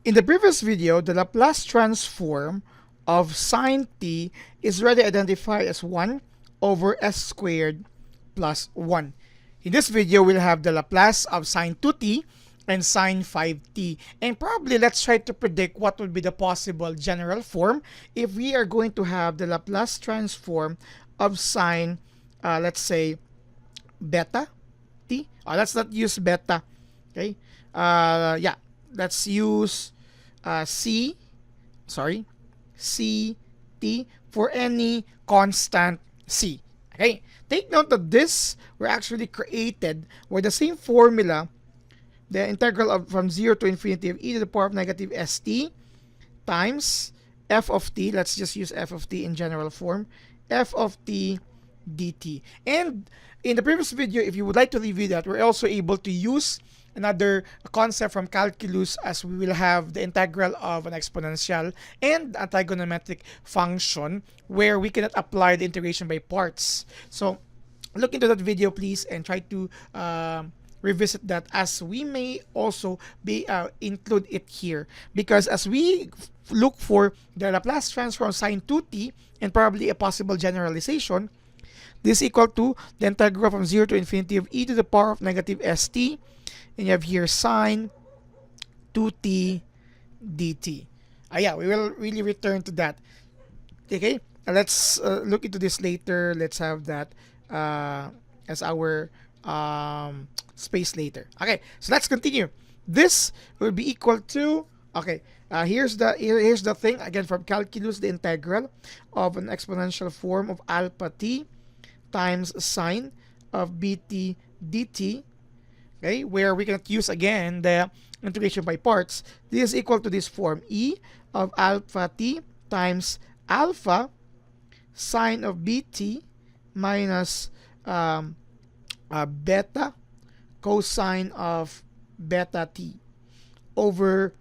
In the previous video, the Laplace transform of sine t is already identified as 1 over s squared plus 1. In this video, we'll have the Laplace of sine 2t and sine 5t. And probably let's try to predict what would be the possible general form if we are going to have the Laplace transform of sine, let's say, beta t. Let's not use beta. Okay. Yeah. Let's use ct for any constant c. Okay. Take note that this were actually created with the same formula, the integral of from 0 to infinity of e to the power of negative st times f of t. Let's just use f of t in general form. F of t dt. And in the previous video, if you would like to review that, we're also able to use another concept from calculus, as we will have the integral of an exponential and a trigonometric function where we cannot apply the integration by parts. So look into that video, please, and try to revisit that, as we may also be include it here, because as we look for the Laplace transform sine 2t and probably a possible generalization, this is equal to the integral from 0 to infinity of e to the power of negative st, and you have here sine 2t dt. Yeah, we will really return to that. Okay, let's look into this later. Let's have that as our space later. Okay, so let's continue. This will be equal to, okay, here's the thing again from calculus, the integral of an exponential form of alpha t times sine of bt dt. Okay, where we can use again the integration by parts. This is equal to this form, e of alpha t times alpha sine of bt minus beta cosine of beta t over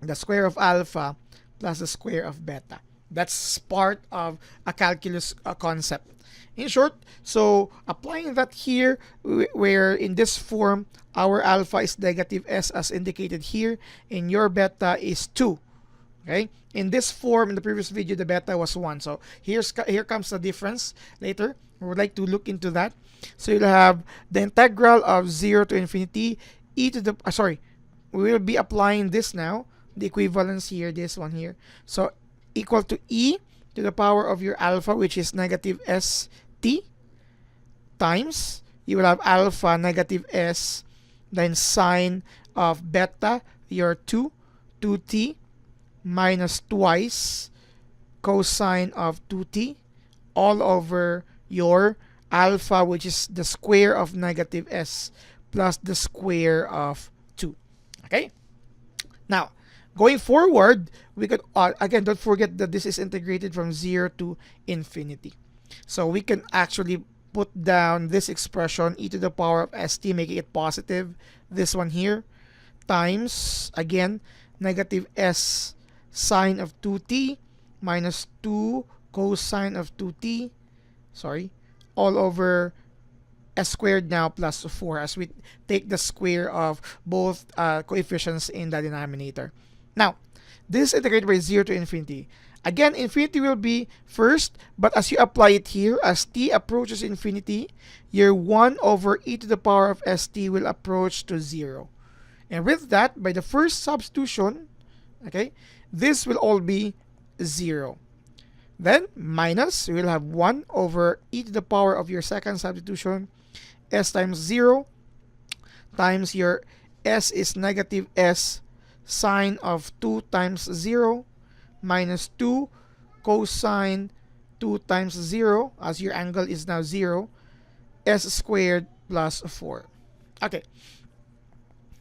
the square of alpha plus the square of beta. That's part of a calculus concept. In short, so applying that here, where in this form, our alpha is negative s as indicated here, and your beta is 2. Okay? In this form, in the previous video, the beta was 1. So here comes the difference later. We would like to look into that. So you'll have the integral of 0 to infinity e to the, we will be applying this now, the equivalence here, this one here. So equal to e to the power of your alpha, which is negative st, times, you will have alpha negative s, then sine of beta, your 2t, minus twice cosine of 2t, all over your alpha, which is the square of negative s plus the square of 2. Okay? Now, going forward, we could, again, don't forget that this is integrated from 0 to infinity. So we can actually put down this expression, e to the power of st, making it positive, this one here, times, again, negative s sine of 2t minus 2 cosine of 2t, all over s squared now plus 4, as we take the square of both coefficients in the denominator. Now, this is integrated by 0 to infinity. Again, infinity will be first, but as you apply it here, as t approaches infinity, your 1 over e to the power of st will approach to 0. And with that, by the first substitution, okay, this will all be 0. Then, minus, we will have 1 over e to the power of your second substitution, s times 0, times your s is negative s sine of 2 times 0, minus 2 cosine 2 times 0, as your angle is now 0, s squared plus 4. Okay.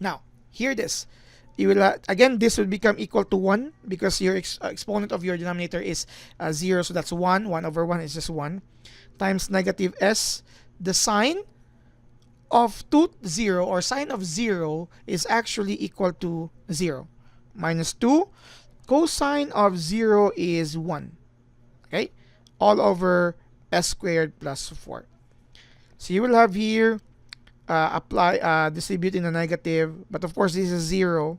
Now, here this. You will, again, this will become equal to 1 because your exponent of your denominator is 0, so that's 1. 1 over 1 is just 1. Times negative s. The sine of 0 or sine of 0 is actually equal to 0. Minus 2. Cosine of 0 is 1. Okay? All over s squared plus 4. So you will have here distribute in the negative, but of course this is 0.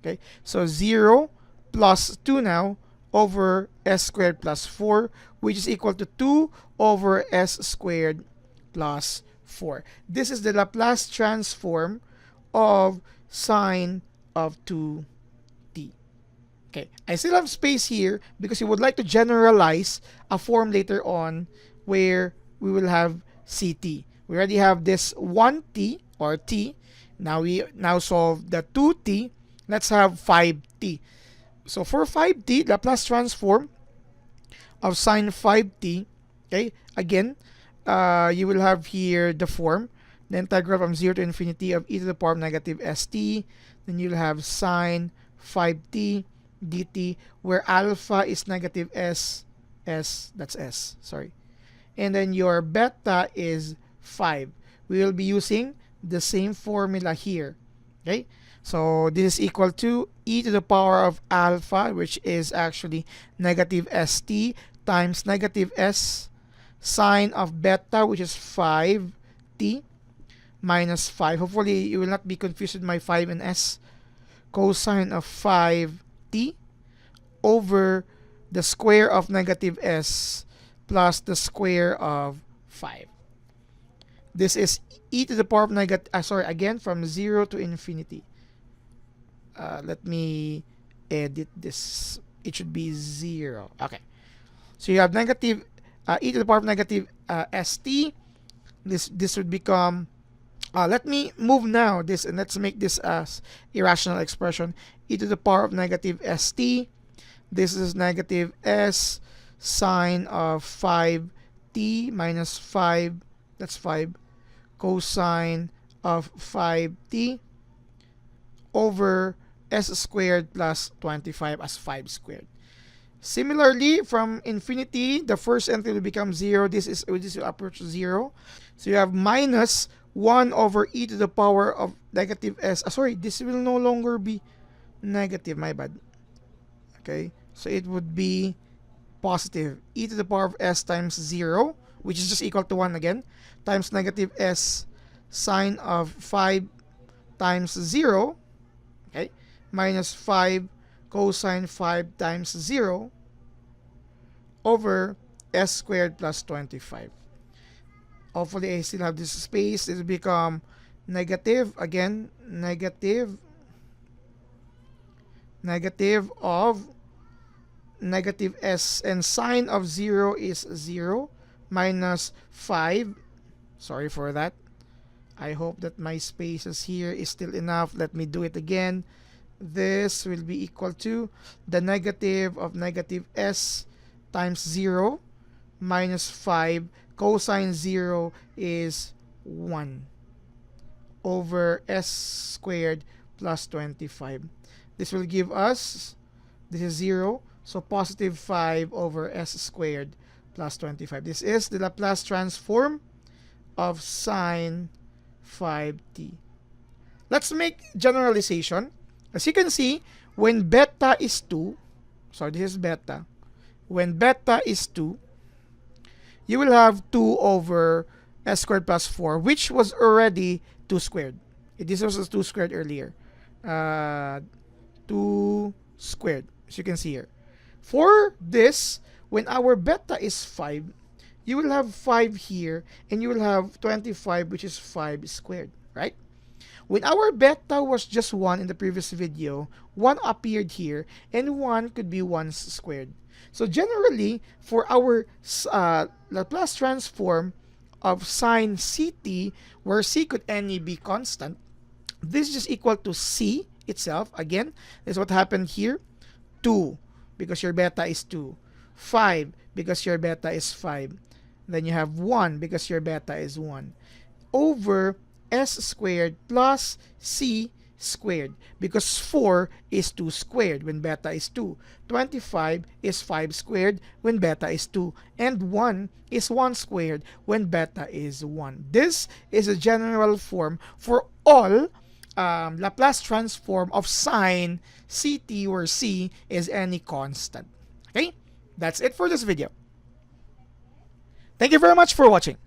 Okay, so 0 plus 2 now over s squared plus 4, which is equal to 2 over s squared plus 4. This is the Laplace transform of sine of 2t. Okay, I still have space here because you would like to generalize a form later on where we will have ct. We already have this 1t or t. Now we solve the 2t. Let's have 5t. So for 5t, Laplace transform of sine 5t, okay, again, you will have here the form, the integral from 0 to infinity of e to the power of negative st. Then you'll have sine 5t dt, where alpha is negative that's s, sorry. And then your beta is 5. We will be using the same formula here, okay? So this is equal to e to the power of alpha, which is actually negative st times negative s sine of beta, which is 5t minus 5. Hopefully you will not be confused with my 5 and s. Cosine of 5t over the square of negative s plus the square of 5. This is e to the power of negative, again from 0 to infinity. Let me edit this. It should be 0. Okay. So you have negative e to the power of negative st. This would become, let me move now this and let's make this as irrational expression. E to the power of negative st. This is negative s sine of 5t minus 5. That's 5 cosine of 5t over s squared plus 25 as 5 squared. Similarly, from infinity, the first entry will become 0. This will approach 0. So you have minus 1 over e to the power of negative s. This will no longer be negative, my bad. Okay, so it would be positive e to the power of s times 0, which is just equal to 1 again, times negative s sine of 5 times 0, okay, minus 5 cosine 5 times 0 over s squared plus 25. Hopefully I still have this space. It will become negative, again, negative of negative s, and sine of 0 is 0 minus 5. Sorry for that. I hope that my spaces here is still enough. Let me do it again. This will be equal to the negative of negative s times 0 minus 5 cosine 0 is 1 over s squared plus 25. This will give us, this is 0, so positive 5 over s squared plus 25. This is the Laplace transform of sine 5t. Let's make generalization. As you can see, when beta is 2, so this is beta. When beta is 2, you will have 2 over s squared plus 4, which was already 2 squared. This was 2 squared earlier. 2 squared, as you can see here. For this, when our beta is 5, you will have 5 here, and you will have 25, which is 5 squared, right? When our beta was just 1 in the previous video, 1 appeared here, and 1 could be 1 squared. So generally, for our Laplace transform of sine ct, where c could any be constant, this is just equal to c itself. Again, this is what happened here. 2, because your beta is 2. 5, because your beta is 5. Then you have 1, because your beta is 1. Over s squared plus c squared, because 4 is 2 squared when beta is 2. 25 is 5 squared when beta is 2. And 1 is 1 squared when beta is 1. This is a general form for all Laplace transform of sine ct, where c is any constant. Okay, that's it for this video. Thank you very much for watching.